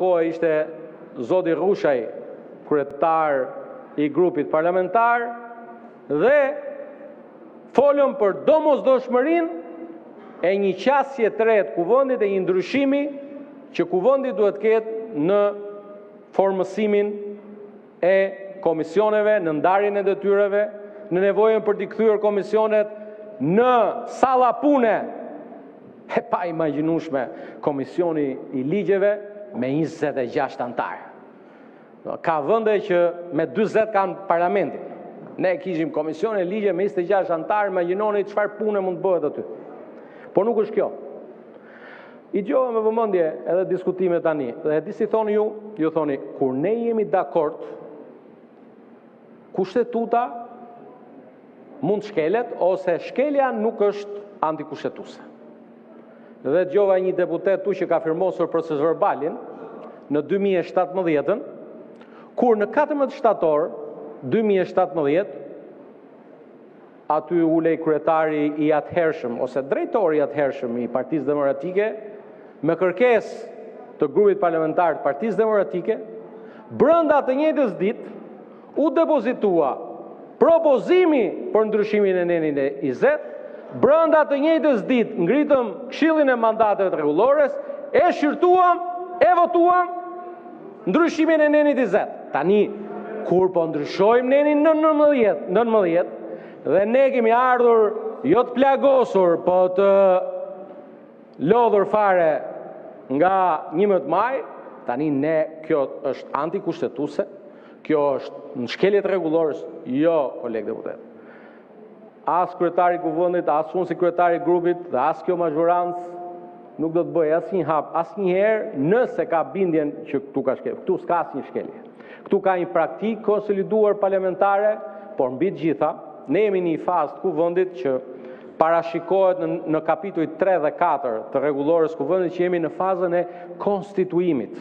kohë ishte zoti Rushaj, kryetar i grupit parlamentar, dhe folëm për domosdoshmërinë e një qasje të re të kuvendit e një ndryshimi që kuvendi duhet të ketë në formësimin e komisioneve, në ndarjen e detyrave, në nevojën për t'i kthyer komisionet në salla pune e pa imagjinueshme, komisioni i ligjeve me 26 antarë. Ka vende që me 40 kanë parlamentin. Ne kishim komision e ligje me 26 antarë, imagjinoni çfarë pune mund të bëhet aty. Por nuk është kjo. I dëgjova me vëmendje edhe diskutime tani, dhe di si thoni ju thoni, kur ne jemi dakord, kushtetuta mund shkelet, ose shkelja nuk është antikushtetuese. Dhe dëgjova një deputet tu që ka firmosur proces verbalin në 2017, kur në 14 shtator 2017 aty ulej kryetari i atëhershëm ose drejtori i atëhershëm i Partisë Demokratike me kërkesë të grupit parlamentar të Partisë Demokratike, brenda të njëjtës ditë u depozitua propozimi për ndryshimin e nenit e 20, brenda të njëjtës ditë ngritëm Këshillin e Mandateve të Rregullores, e shqyrtuam, e votuam ndryshimin e nenit 20. Tani, kur po ndryshojmë nenin në 19, dhe ne kemi ardhur jo të plagosur, po të lodhur fare nga 11 maj, tani ne kjo është antikushtetuese, kjo është në shkelje të rregullores, jo, kolegë deputet. As kryetari i kuvendit, as unë si kryetari i grupit, dhe as kjo mazhorancë nuk do të bëj asnjë hap, asnjëherë nëse ka bindjen që këtu ka shkelje. Këtu s'ka asnjë shkelje. Këtu ka një praktikë konsoliduar parlamentare, por mbi të gjitha, ne jemi në një fazë të kuvendit që parashikohet në kapitujt 3 dhe 4 të rregullores kuvendit që jemi në fazën e konstituimit.